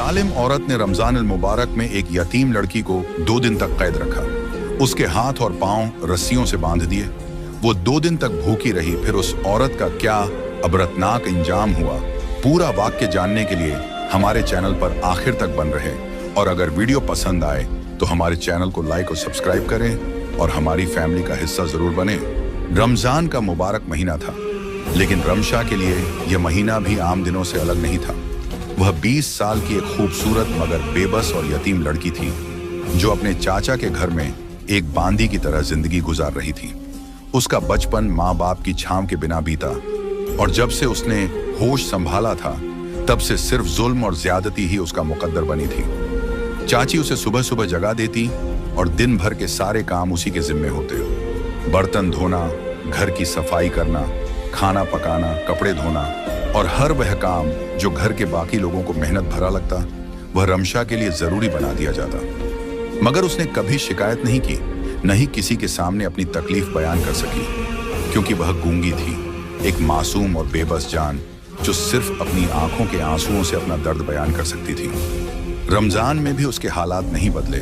जालिम औरत ने रमजान मुबारक में एक यतीम लड़की को 2 दिन तक कैद रखा। उसके हाथ और पांव रस्सियों से बांध दिए। वो 2 दिन तक भूखी रही। फिर उस औरत का क्या अबरतनाक इंजाम हुआ, पूरा वाक्य जानने के लिए हमारे चैनल पर आखिर तक बन रहे। और अगर वीडियो पसंद आए तो हमारे चैनल को लाइक और सब्सक्राइब करें और हमारी फैमिली का हिस्सा जरूर बने। रमजान का मुबारक महीना था, लेकिन रमशा के लिए यह महीना भी आम दिनों से अलग नहीं था। वह 20 साल की एक खूबसूरत मगर बेबस और यतीम लड़की थी, जो अपने चाचा के घर में एक बांदी की तरह जिंदगी गुजार रही थी। उसका बचपन माँ बाप की छांव के बिना बीता, और जब से उसने होश संभाला था तब से सिर्फ जुल्म और ज्यादती ही उसका मुकद्दर बनी थी। चाची उसे सुबह सुबह जगा देती और दिन भर के सारे काम उसी के जिम्मे होते। बर्तन धोना, घर की सफाई करना, खाना पकाना, कपड़े धोना और हर वह काम जो घर के बाकी लोगों को मेहनत भरा लगता, वह रमशा के लिए जरूरी बना दिया जाता। मगर उसने कभी शिकायत नहीं की, न ही किसी के सामने अपनी तकलीफ बयान कर सकी, क्योंकि वह गूंगी थी, एक मासूम और बेबस जान जो सिर्फ अपनी आंखों के आंसुओं से अपना दर्द बयान कर सकती थी। रमजान में भी उसके हालात नहीं बदले,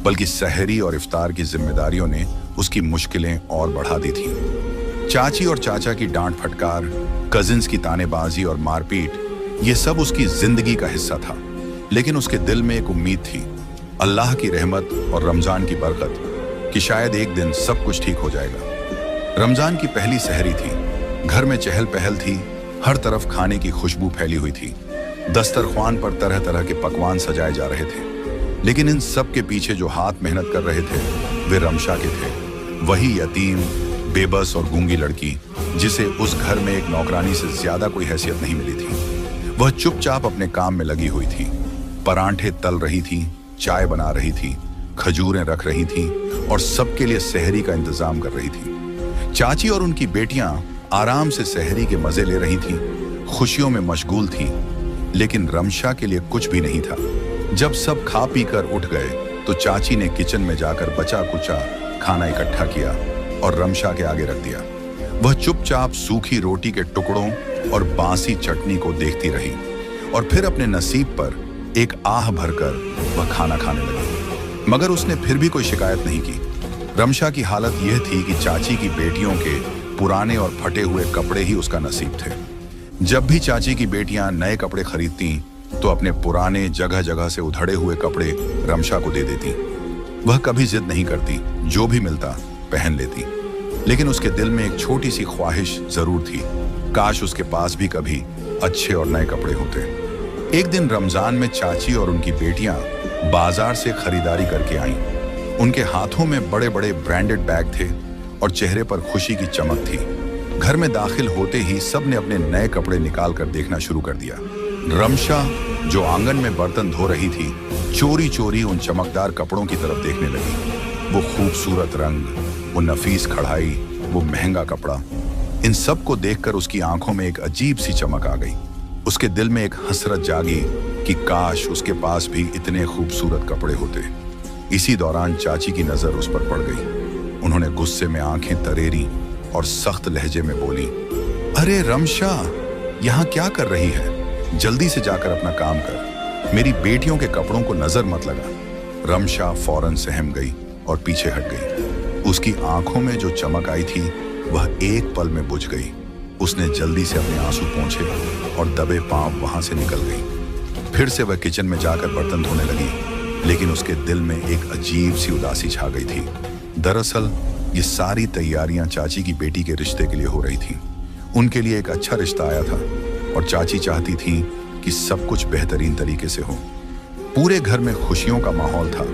बल्कि सहरी और इफ्तार की जिम्मेदारियों ने उसकी मुश्किलें और बढ़ा दी थी। चाची और चाचा की डांट फटकार, कजिन्स की तानेबाजी और मारपीट, ये सब उसकी जिंदगी का हिस्सा था। लेकिन उसके दिल में एक उम्मीद थी, अल्लाह की रहमत और रमजान की बरकत, कि शायद एक दिन सब कुछ ठीक हो जाएगा। रमजान की पहली सहरी थी। घर में चहल पहल थी, हर तरफ खाने की खुशबू फैली हुई थी। दस्तरख्वान पर तरह तरह के पकवान सजाए जा रहे थे। लेकिन इन सब के पीछे जो हाथ मेहनत कर रहे थे, वे रमशा के थे। वही यतीम, बेबस और गूंगी लड़की, जिसे उस घर में एक नौकरानी से ज्यादा कोई हैसियत नहीं मिली थी। वह चुपचाप अपने काम में लगी हुई थी। परांठे तल रही थी, चाय बना रही थी, खजूरें रख रही थी और सबके लिए सहरी का इंतजाम कर रही थी। चाची और उनकी बेटियां आराम से सहरी के मजे ले रही थीं, खुशियों में मशगूल थीं। लेकिन रमशा के लिए कुछ भी नहीं था। जब सब खा पी कर उठ गए तो चाची ने किचन में जाकर बचा कुचा खाना इकट्ठा किया और रमशा के आगे रख दिया। वह चुपचाप सूखी रोटी के टुकड़ों और बासी चटनी को देखती रही और फिर अपने नसीब पर एक आह भरकर वह खाना खाने लगी। मगर उसने फिर भी कोई शिकायत नहीं की। रमशा की हालत यह थी कि चाची की बेटियों के पुराने और फटे हुए कपड़े ही उसका नसीब थे। जब भी चाची की बेटियां नए कपड़े खरीदती तो अपने पुराने जगह जगह से उधड़े हुए कपड़े रमशा को दे देती। वह कभी जिद नहीं करती, जो भी मिलता पहन लेती। लेकिन उसके दिल में एक छोटी सी ख्वाहिश जरूर थी, काश उसके पास भी कभी अच्छे और नए कपड़े होते। एक दिन रमजान में चाची और उनकी बेटियां बाजार से खरीदारी करके आईं। उनके हाथों में बड़े बड़े ब्रांडेड बैग थे और चेहरे पर खुशी की चमक थी। घर में दाखिल होते ही सब ने अपने नए कपड़े निकाल कर देखना शुरू कर दिया। रमशा, जो आंगन में बर्तन धो रही थी, चोरी चोरी उन चमकदार कपड़ों की तरफ देखने लगी। वो खूबसूरत रंग, वो नफीस कढ़ाई, वो महंगा कपड़ा, इन सब को देखकर उसकी आंखों में एक अजीब सी चमक आ गई। उसके दिल में एक हसरत जागी कि काश उसके पास भी इतने खूबसूरत कपड़े होते। इसी दौरान चाची की नजर उस पर पड़ गई। उन्होंने गुस्से में आंखें तरेरी और सख्त लहजे में बोली, अरे रमशा, यहाँ क्या कर रही है? जल्दी से जाकर अपना काम कर, मेरी बेटियों के कपड़ों को नजर मत लगा। रमशा फौरन सहम गई और पीछे हट गई। उसकी आंखों में जो चमक आई थी वह एक पल में बुझ गई। उसने जल्दी से अपने आंसू पोंछे और दबे पांव वहां से निकल गई। फिर से वह किचन में जाकर बर्तन धोने लगी, लेकिन उसके दिल में एक अजीब सी उदासी छा गई थी। दरअसल ये सारी तैयारियां चाची की बेटी के रिश्ते के लिए हो रही थी। उनके लिए एक अच्छा रिश्ता आया था और चाची चाहती थी कि सब कुछ बेहतरीन तरीके से हो। पूरे घर में खुशियों का माहौल था,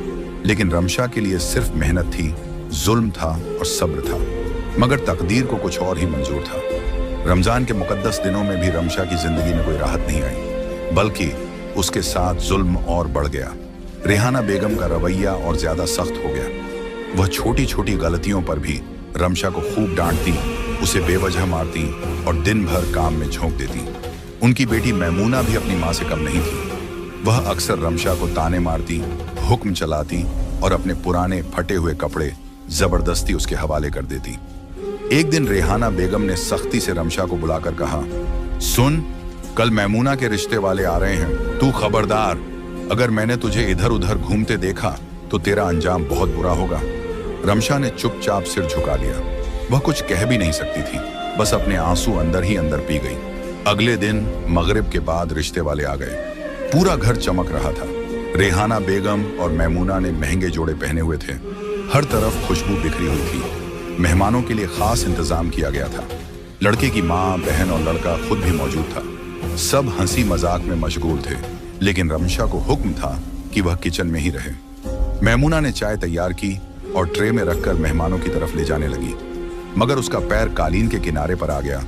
लेकिन रमशा के लिए सिर्फ मेहनत थी, जुल्म था और सब्र था। मगर तकदीर को कुछ और ही मंजूर था। रमजान के मुकद्दस दिनों में भी रमशा की जिंदगी में कोई राहत नहीं आई, बल्कि उसके साथ जुल्म और बढ़ गया। रेहाना बेगम का रवैया और ज्यादा सख्त हो गया। वह छोटी छोटी गलतियों पर भी रमशा को खूब डांटती, उसे बेवजह मारती और दिन भर काम में झोंक देती। उनकी बेटी मैमूना भी अपनी माँ से कम नहीं थी। वह अक्सर रमशा को ताने मारती, हुक्म चलाती और अपने पुराने फटे हुए कपड़े जबरदस्ती उसके हवाले कर देती। एक दिन रेहाना बेगम ने सख्ती से रमशा को बुलाकर कहा, सुन, कल मैमूना के रिश्ते वाले आ रहे हैं, तू खबरदार अगर मैंने तुझे इधर उधर घूमते देखा तो तेरा अंजाम बहुत बुरा होगा। रमशा ने चुपचाप सिर झुका लिया। वह कुछ कह भी नहीं सकती थी, बस अपने आंसू अंदर ही अंदर पी गई। अगले दिन मगरिब के बाद रिश्ते वाले आ गए। पूरा घर चमक रहा था। रेहाना बेगम और मैमूना ने महंगे जोड़े पहने हुए थे। हर तरफ खुशबू बिखरी हुई थी। मेहमानों के लिए खास इंतजाम किया गया था। लड़के की माँ, बहन और लड़का खुद भी मौजूद था। सब हंसी मजाक में मशगूल थे, लेकिन रमशा को हुक्म था कि वह किचन में ही रहे। मैमूना ने चाय तैयार की और ट्रे में रखकर मेहमानों की तरफ ले जाने लगी, मगर उसका पैर कालीन के किनारे पर आ गया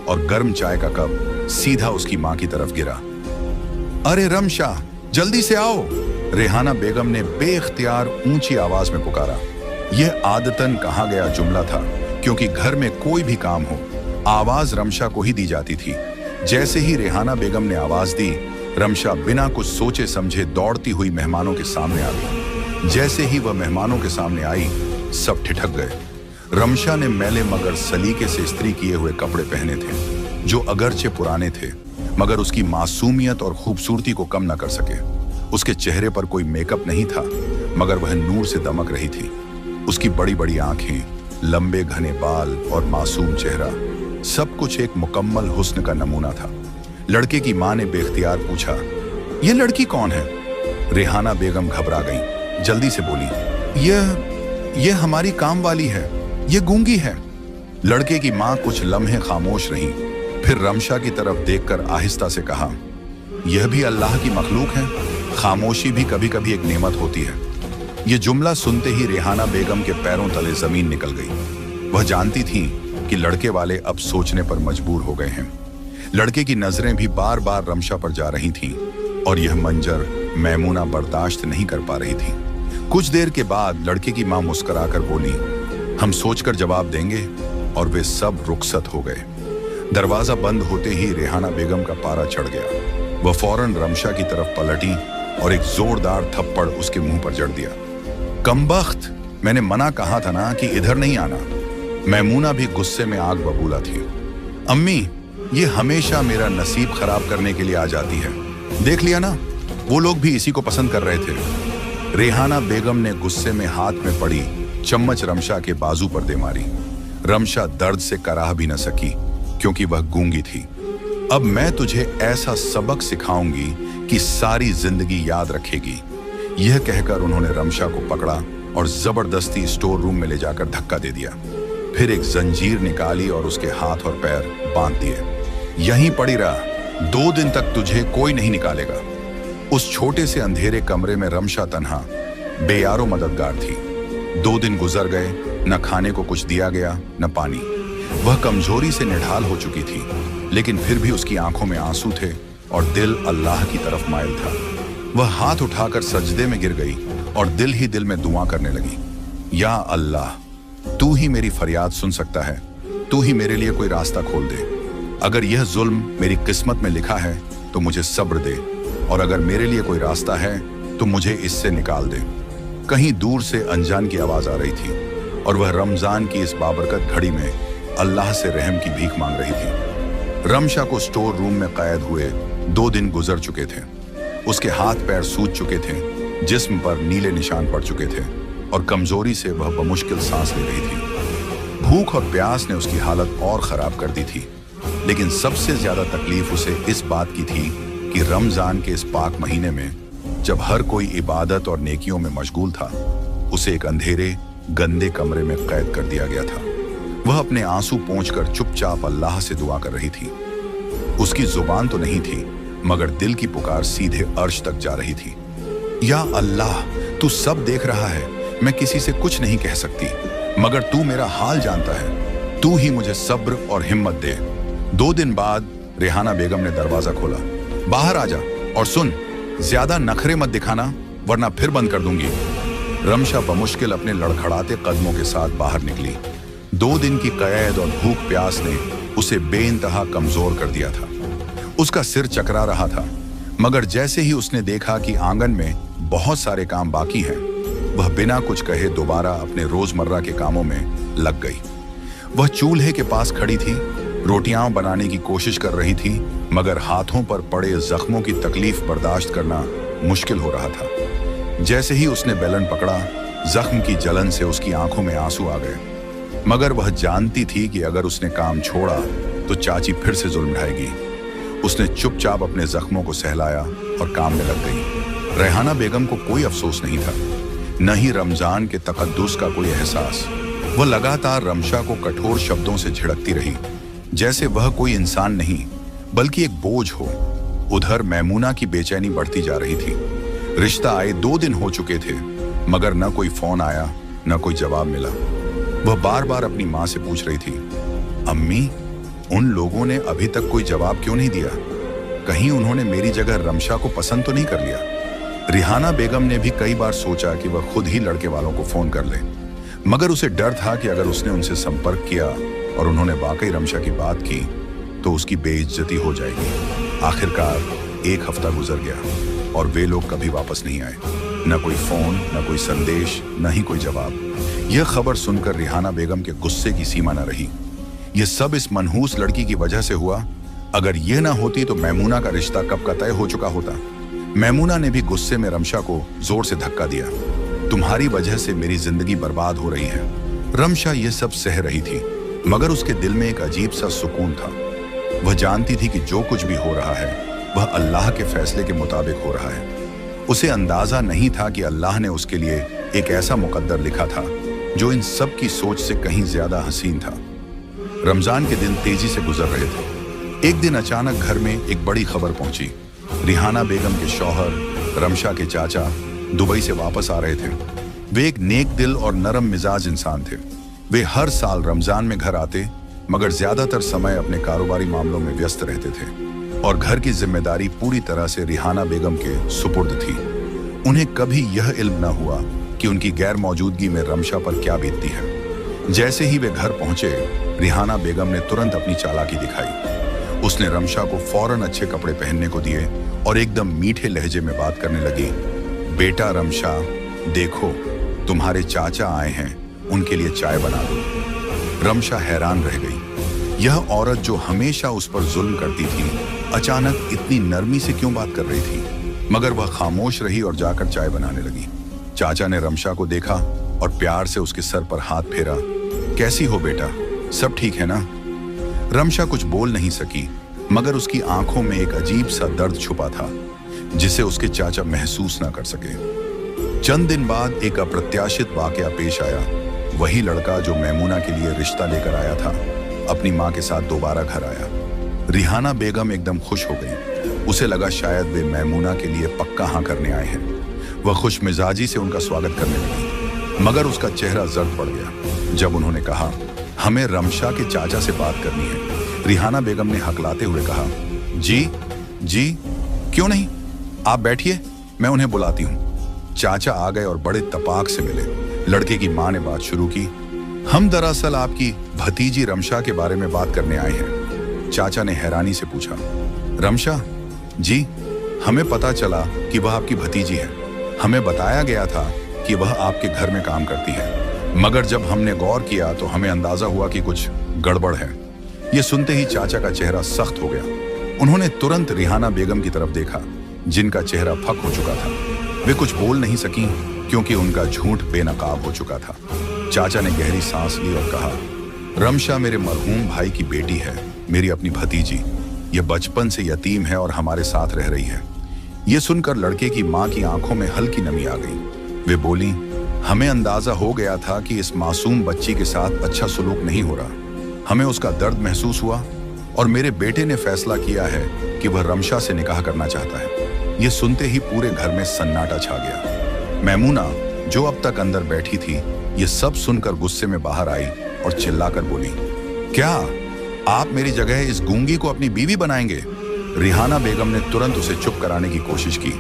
और गर्म चाय का कप सीधा उसकी माँ की तरफ गिरा। अरे रमशा, जल्दी से आओ, रेहाना बेगम ने बेख्तियार ऊंची आवाज में पुकारा। यह आदतन कहा गया जुमला था, क्योंकि घर में कोई भी काम हो आवाज रमशा को ही दी जाती थी। जैसे ही रेहाना बेगम ने आवाज दी, रमशा बिना कुछ सोचे समझे दौड़ती हुई मेहमानों के सामने आ गई। जैसे ही वह मेहमानों के सामने आई, सब ठिठक गए। रमशा ने मैले मगर सलीके से इस्त्री किए हुए कपड़े पहने थे, जो अगरचे पुराने थे मगर उसकी मासूमियत और खूबसूरती को कम न कर सके। उसके चेहरे पर कोई मेकअप नहीं था, मगर वह नूर से दमक रही थी। उसकी बड़ी बड़ी आंखें, लंबे घने बाल और मासूम चेहरा, सब कुछ एक मुकम्मल हुस्न का नमूना था। लड़के की माँ ने बेख्तियार पूछा, यह लड़की कौन है? रेहाना बेगम घबरा गई, जल्दी से बोली, यह हमारी काम वाली है, यह गूंगी है। लड़के की माँ कुछ लम्हे खामोश रही, फिर रमशा की तरफ देखकर आहिस्ता से कहा, यह भी अल्लाह की मखलूक है। खामोशी भी कभी कभी एक नेमत होती है। यह जुमला सुनते ही रेहाना बेगम के पैरों तले जमीन निकल गई। वह जानती थी कि लड़के वाले अब सोचने पर मजबूर हो गए हैं। लड़के की नजरें भी बार बार रमशा पर जा रही थीं, और यह मंजर मैमूना बर्दाश्त नहीं कर पा रही थी। कुछ देर के बाद लड़के की मां मुस्कुराकर बोली, हम सोचकर जवाब देंगे, और वे सब रुखसत हो गए। दरवाजा बंद होते ही रेहाना बेगम का पारा चढ़ गया। वह फौरन रमशा की तरफ पलटी और एक जोरदार थप्पड़ उसके मुंह पर जड़ दिया। कमबख्त, मैंने मना कहा था ना कि इधर नहीं आना। मैमूना भी गुस्से में आग बबूला थी। अम्मी, ये हमेशा मेरा नसीब खराब करने के लिए आ जाती है। देख लिया ना, वो लोग भी इसी को पसंद कर रहे थे। रेहाना बेगम ने गुस्से में हाथ में पड़ी चम्मच रमशा के बाजू पर दे मारी। रमशा दर्द से कराह भी न सकी, क्योंकि वह गूंगी थी। अब मैं तुझे ऐसा सबक सिखाऊंगी कि सारी जिंदगी याद रखेगी। यह कहकर उन्होंने रमशा को पकड़ा और जबरदस्ती स्टोर रूम में ले जाकर धक्का दे दिया। फिर एक जंजीर निकाली और उसके हाथ और पैर बांध दिए। यहीं पड़ी रहा, 2 दिन तक तुझे कोई नहीं निकालेगा। उस छोटे से अंधेरे कमरे में रमशा तन्हा बेयारो मददगार थी। 2 दिन गुजर गए, न खाने को कुछ दिया गया, न पानी। वह कमजोरी से निढाल हो चुकी थी, लेकिन फिर भी उसकी आंखों में आंसू थे और दिल अल्लाह की तरफ माइल था। वह हाथ उठाकर सजदे में गिर गई और दिल ही दिल में दुआ करने लगी, या अल्लाह, तू ही मेरी फरियाद सुन सकता है, तू ही मेरे लिए कोई रास्ता खोल दे। अगर यह जुल्म मेरी किस्मत में लिखा है तो मुझे सब्र दे, और अगर मेरे लिए कोई रास्ता है तो मुझे इससे निकाल दे। कहीं दूर से अनजान की आवाज आ रही थी, और वह रमजान की इस बाबरकत घड़ी में अल्लाह से रहम की भीख मांग रही थी। रमशा को स्टोर रूम में कैद हुए 2 दिन गुजर चुके थे। उसके हाथ पैर सूज चुके थे, जिस्म पर नीले निशान पड़ चुके थे, और कमजोरी से वह बमुश्किल सांस ले रही थी। भूख और प्यास ने उसकी हालत और खराब कर दी थी, लेकिन सबसे ज्यादा तकलीफ उसे इस बात की थी कि रमजान के इस पाक महीने में, जब हर कोई इबादत और नेकियों में मशगूल था, उसे एक अंधेरे गंदे कमरे में कैद कर दिया गया था। वह अपने आंसू पोंछकर चुपचाप अल्लाह से दुआ कर रही थी। उसकी जुबान तो नहीं थी, मगर दिल की पुकार सीधे अर्श तक जा रही थी। या अल्लाह, तू सब देख रहा है, मैं किसी से कुछ नहीं कह सकती, मगर तू मेरा हाल जानता है। तू ही मुझे सब्र और हिम्मत दे। 2 दिन बाद रेहाना बेगम ने दरवाजा खोला। बाहर आजा, और सुन, ज्यादा नखरे मत दिखाना, वरना फिर बंद कर दूंगी। रमशा बमुश्किल अपने लड़खड़ाते कदमों के साथ बाहर निकली। 2 दिन की कैद और भूख प्यास ने उसे बेइंतहा कमजोर कर दिया था। उसका सिर चकरा रहा था, मगर जैसे ही उसने देखा कि आंगन में बहुत सारे काम बाकी हैं, वह बिना कुछ कहे दोबारा अपने रोजमर्रा के कामों में लग गई। वह चूल्हे के पास खड़ी थी, रोटियां बनाने की कोशिश कर रही थी, मगर हाथों पर पड़े जख्मों की तकलीफ बर्दाश्त करना मुश्किल हो रहा था। जैसे ही उसने बेलन पकड़ा, जख्म की जलन से उसकी आंखों में आंसू आ गए। मगर वह जानती थी कि अगर उसने काम छोड़ा तो चाची फिर से जुल्म ढाएगी। उसने चुपचाप अपने जख्मों को सहलाया और काम में लग गई। रेहाना बेगम को कोई अफसोस नहीं था, न ही रमजान के तकद्दुस का कोई एहसास। वह लगातार रमशा को कठोर शब्दों से झिड़कती रही, जैसे वह कोई इंसान नहीं बल्कि एक बोझ हो। उधर मैमूना की बेचैनी बढ़ती जा रही थी। रिश्ता आए 2 दिन हो चुके थे, मगर न कोई फोन आया, न कोई जवाब मिला। वह बार बार अपनी माँ से पूछ रही थी, अम्मी, उन लोगों ने अभी तक कोई जवाब क्यों नहीं दिया? कहीं उन्होंने मेरी जगह रमशा को पसंद तो नहीं कर लिया? रिहाना बेगम ने भी कई बार सोचा कि वह खुद ही लड़के वालों को फोन कर ले, मगर उसे डर था कि अगर उसने उनसे संपर्क किया और उन्होंने वाकई रमशा की बात की तो उसकी बेइज्जती हो जाएगी। आखिरकार 1 हफ्ता गुजर गया और वे लोग कभी वापस नहीं आए। न कोई फोन, न कोई संदेश, न ही कोई जवाब। यह खबर सुनकर रिहाना बेगम के गुस्से की सीमा न रही। यह सब इस मनहूस लड़की की वजह से हुआ। अगर यह ना होती तो मैमूना का रिश्ता कब का तय हो चुका होता। मैमूना ने भी गुस्से में रमशा को जोर से धक्का दिया। तुम्हारी वजह से मेरी जिंदगी बर्बाद हो रही है। रमशा ये सब सह रही थी, मगर उसके दिल में एक अजीब सा सुकून था। वह जानती थी कि जो कुछ भी हो रहा है वह अल्लाह के फैसले के मुताबिक हो रहा है। उसे अंदाजा नहीं था कि अल्लाह ने उसके लिए एक ऐसा मुकद्दर लिखा था जो इन सब की सोच से कहीं ज्यादा हसीन था। रमजान के दिन तेजी से गुजर रहे थे। एक दिन अचानक घर में एक बड़ी खबर पहुंची। रिहाना बेगम के शौहर रमशा के चाचा दुबई से वापस आ रहे थे। वे एक नेक दिल और नरम मिजाज इंसान थे। वे हर साल रमजान में घर आते, मगर ज्यादातर समय अपने कारोबारी मामलों में व्यस्त रहते थे और घर की जिम्मेदारी पूरी तरह से रिहाना बेगम के सुपुर्द थी। उन्हें कभी यह इल्म न हुआ कि उनकी गैर मौजूदगी में रमशा पर क्या बीतती है। जैसे ही वे घर पहुंचे, रिहाना बेगम ने तुरंत अपनी चालाकी दिखाई। उसने रमशा को फौरन अच्छे कपड़े पहनने को दिए और एकदम मीठे लहजे में बात करने लगी। बेटा रमशा, देखो तुम्हारे चाचा आए हैं, उनके लिए चाय बना दो। रमशा हैरान रह गई। यह औरत जो हमेशा उस पर जुल्म करती थी, अचानक इतनी नरमी से क्यों बात कर रही थी? मगर वह खामोश रही और जाकर चाय बनाने लगी। चाचा ने रमशा को देखा और प्यार से उसके सर पर हाथ फेरा। कैसी हो बेटा, सब ठीक है ना? रमशा कुछ बोल नहीं सकी, मगर उसकी आंखों में एक अजीब सा दर्द छुपा था जिसे उसके चाचा महसूस ना कर सके। चंद दिन बाद एक अप्रत्याशित वाकया पेश आया। वही लड़का जो मैमूना के लिए रिश्ता लेकर आया था, अपनी माँ के साथ दोबारा घर आया। रिहाना बेगम एकदम खुश हो गई। उसे लगा शायद वे मैमूना के लिए पक्का हाँ करने आए हैं। वह खुश मिजाजी से उनका स्वागत करने लगी, मगर उसका चेहरा जर्द पड़ गया जब उन्होंने कहा, हमें रमशा के चाचा से बात करनी है। रिहाना बेगम ने हकलाते हुए कहा, जी, क्यों नहीं, आप बैठिए, मैं उन्हें बुलाती हूँ। चाचा आ गए और बड़े तपाक से मिले। लड़के की माँ ने बात शुरू की, हम दरअसल आपकी भतीजी रमशा के बारे में बात करने आए हैं। चाचा ने हैरानी से पूछा, रमशा? जी, हमें पता चला कि वह आपकी भतीजी है। हमें बताया गया था कि वह आपके घर में काम करती है, मगर जब हमने गौर किया तो हमें अंदाजा हुआ कि कुछ गड़बड़ है। ये सुनते ही चाचा का चेहरा सख्त हो गया। उन्होंने तुरंत रिहाना बेगम की तरफ देखा, जिनका चेहरा फक हो चुका था। वे कुछ बोल नहीं सकी क्योंकि उनका झूठ बेनकाब हो चुका था। चाचा ने गहरी सांस ली और कहा, रमशा मेरे मरहूम भाई की बेटी है, मेरी अपनी भतीजी। यह बचपन से यतीम है और हमारे साथ रह रही है। यह सुनकर लड़के की माँ की आंखों में हल्की नमी आ गई। वे बोली, हमें अंदाजा हो गया था कि इस मासूम बच्ची के साथ अच्छा सलूक नहीं हो रहा। हमें उसका दर्द महसूस हुआ और मेरे बेटे ने फैसला किया है कि वह रमशा से निकाह करना चाहता है। यह सुनते ही पूरे घर में सन्नाटा छा गया। मैमूना, जो अब तक अंदर बैठी थी, यह सब सुनकर गुस्से में बाहर आई और चिल्लाकर बोली, क्या आप मेरी जगह इस गूंगी को अपनी बीवी बनाएंगे? रिहाना बेगम ने तुरंत उसे चुप कराने की कोशिश की,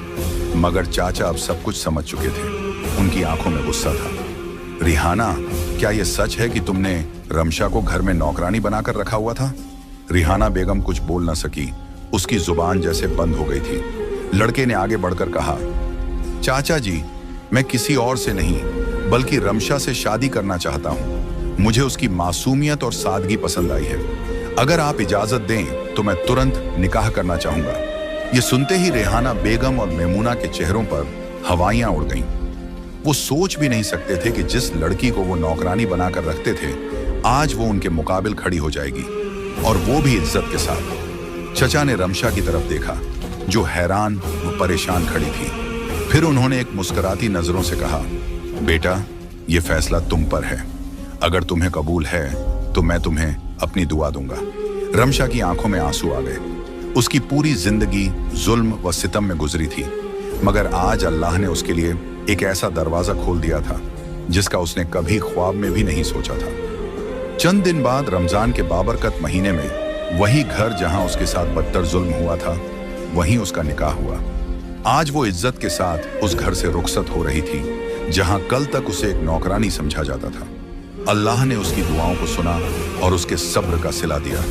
मगर चाचा अब सब कुछ समझ चुके थे। उनकी आंखों में गुस्सा था। रिहाना, क्या यह सच है कि तुमने रमशा को घर में नौकरानी बनाकर रखा हुआ था? रिहाना बेगम कुछ बोल न सकी, उसकी जुबान जैसे बंद हो गई थी। लड़के ने आगे बढ़कर कहा, चाचा जी, मैं किसी और से नहीं बल्कि रमशा से शादी करना चाहता हूँ। मुझे उसकी मासूमियत और सादगी पसंद आई है। अगर आप इजाजत दें तो मैं तुरंत निकाह करना चाहूंगा। ये सुनते ही रेहाना बेगम और मेमूना के चेहरों पर हवाइयां उड़ गईं। वो सोच भी नहीं सकते थे कि जिस लड़की को वो नौकरानी बनाकर रखते थे, आज वो उनके मुकाबिल खड़ी हो जाएगी, और वो भी इज्जत के साथ। चचा ने रमशा की तरफ देखा, जो हैरान व परेशान खड़ी थी। फिर उन्होंने एक मुस्कुराती नजरों से कहा, बेटा, ये फैसला तुम पर है। अगर तुम्हें कबूल है तो मैं तुम्हें अपनी दुआ दूंगा। रमशा की आंखों में आंसू आ गए। उसकी पूरी जिंदगी जुल्म व सितम में गुजरी थी, मगर आज अल्लाह ने उसके लिए एक ऐसा दरवाजा खोल दिया था जिसका उसने कभी ख्वाब में भी नहीं सोचा था। चंद दिन बाद रमजान के बाबरकत महीने में वही घर जहां उसके साथ बदतर जुल्म हुआ था, वहीं उसका निकाह हुआ। आज वो इज्जत के साथ उस घर से रुखसत हो रही थी जहां कल तक उसे एक नौकरानी समझा जाता था। अल्लाह ने उसकी दुआओं को सुना और उसके सब्र का सिला दिया।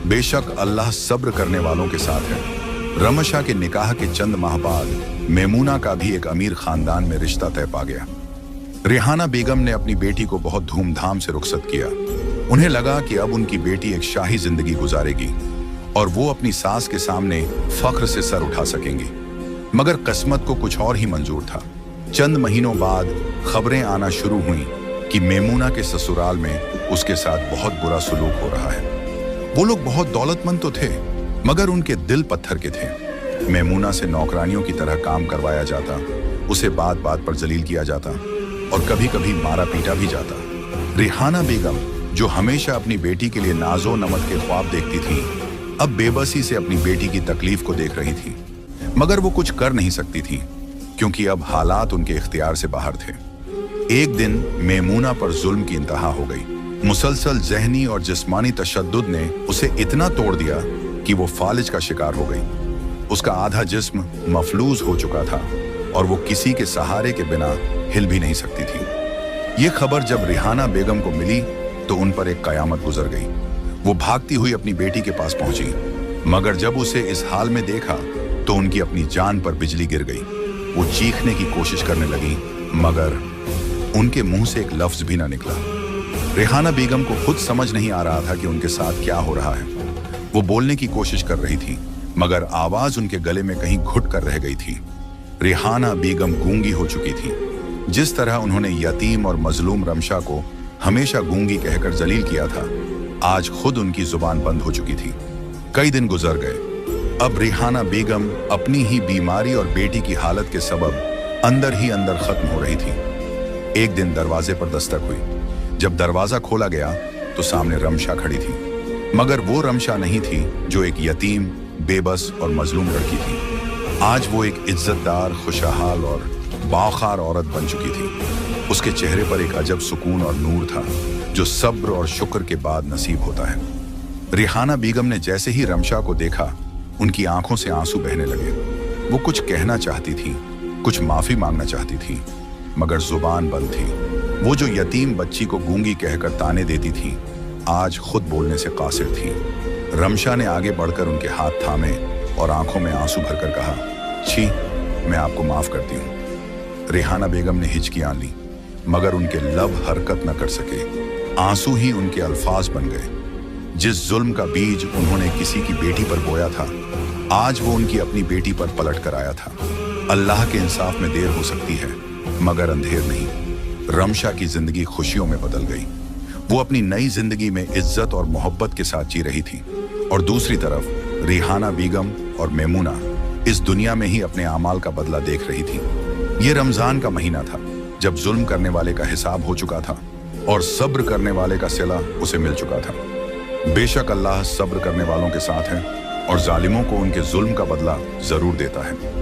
बेशक अल्लाह सब्र करने वालों के साथ है। रमशा के निकाह के चंद माह बाद मेमूना का भी एक अमीर खानदान में रिश्ता तय पा गया। रेहाना बेगम ने अपनी बेटी को बहुत धूमधाम से रुखसत किया। उन्हें लगा कि अब उनकी बेटी एक शाही जिंदगी गुजारेगी और वो अपनी सास के सामने फख्र से सर उठा सकेंगी। मगर किस्मत को कुछ और ही मंजूर था। चंद महीनों बाद खबरें आना शुरू हुई कि मेमूना के ससुराल में उसके साथ बहुत बुरा सलूक हो रहा है। वो लोग बहुत दौलतमंद तो थे, मगर उनके दिल पत्थर के थे। मेमूना से नौकरानियों की तरह काम करवाया जाता, उसे बात बात पर जलील किया जाता और कभी कभी मारा पीटा भी जाता। रेहाना बेगम, जो हमेशा अपनी बेटी के लिए नाजो नमत के ख्वाब देखती थी, अब बेबसी से अपनी बेटी की तकलीफ को देख रही थी। मगर वो कुछ कर नहीं सकती थी, क्योंकि अब हालात उनके इख्तियार से बाहर थे। एक दिन मेमूना पर जुल्म की इंतहा हो गई। मुसलसल जहनी और जिस्मानी तशद्दुद ने उसे इतना तोड़ दिया कि वो फालिज का शिकार हो गई। उसका आधा जिस्म मफलूज हो चुका था और वो किसी के सहारे के बिना हिल भी नहीं सकती थी। ये खबर जब रेहाना बेगम को मिली तो उन पर एक कयामत गुजर गई। वो भागती हुई अपनी बेटी के पास पहुंची, मगर जब उसे इस हाल में देखा तो उनकी अपनी जान पर बिजली गिर गई। वो चीखने की कोशिश करने लगी, मगर उनके मुंह से एक लफ्ज भी ना निकला। रेहाना बेगम को खुद समझ नहीं आ रहा था कि उनके साथ क्या हो रहा है। वो बोलने की कोशिश कर रही थी, मगर आवाज उनके गले में कहीं घुट कर रह गई थी। रेहाना बेगम गूंगी हो चुकी थी। जिस तरह उन्होंने यतीम और मजलूम रमशा को हमेशा गूंगी कहकर जलील किया था, आज खुद उनकी जुबान बंद हो चुकी थी। कई दिन गुजर गए। अब रेहाना बेगम अपनी ही बीमारी और बेटी की हालत के सबब अंदर ही अंदर खत्म हो रही थी। एक दिन दरवाजे पर दस्तक हुई। जब दरवाजा खोला गया तो सामने रमशा खड़ी थी, मगर वो रमशा नहीं थी जो एक यतीम, बेबस और मजलूम लड़की थी। आज वो एक इज्जतदार, खुशहाल और बावखार औरत बन चुकी थी। उसके चेहरे पर एक अजब सुकून और नूर था, जो सब्र और शुक्र के बाद नसीब होता है। रेहाना बेगम ने जैसे ही रमशा को देखा, उनकी आंखों से आंसू बहने लगे। वो कुछ कहना चाहती थी, कुछ माफी मांगना चाहती थी, मगर जुबान बंद थी। वो जो यतीम बच्ची को गूंगी कहकर ताने देती थी, आज खुद बोलने से कासिर थी। रमशा ने आगे बढ़कर उनके हाथ थामे और आंखों में आंसू भरकर कहा, छी, मैं आपको माफ करती हूँ। रेहाना बेगम ने हिचकियां ली, मगर उनके लब हरकत न कर सके। आंसू ही उनके अल्फाज बन गए। जिस जुल्म का बीज उन्होंने किसी की बेटी पर बोया था, आज वो उनकी अपनी बेटी पर पलट कर आया था। अल्लाह के इंसाफ में देर हो सकती है, मगर अंधेर नहीं। रमशा की जिंदगी खुशियों में बदल गई। वो अपनी नई जिंदगी में इज्जत और मोहब्बत के साथ जी रही थी, और दूसरी तरफ रेहाना बेगम और मेमूना इस दुनिया में ही अपने आमाल का बदला देख रही थी। ये रमजान का महीना था, जब जुल्म करने वाले का हिसाब हो चुका था और सब्र करने वाले का सिला उसे मिल चुका था। बेशक अल्लाह सब्र करने वालों के साथ है और जालिमों को उनके जुल्म का बदला जरूर देता है।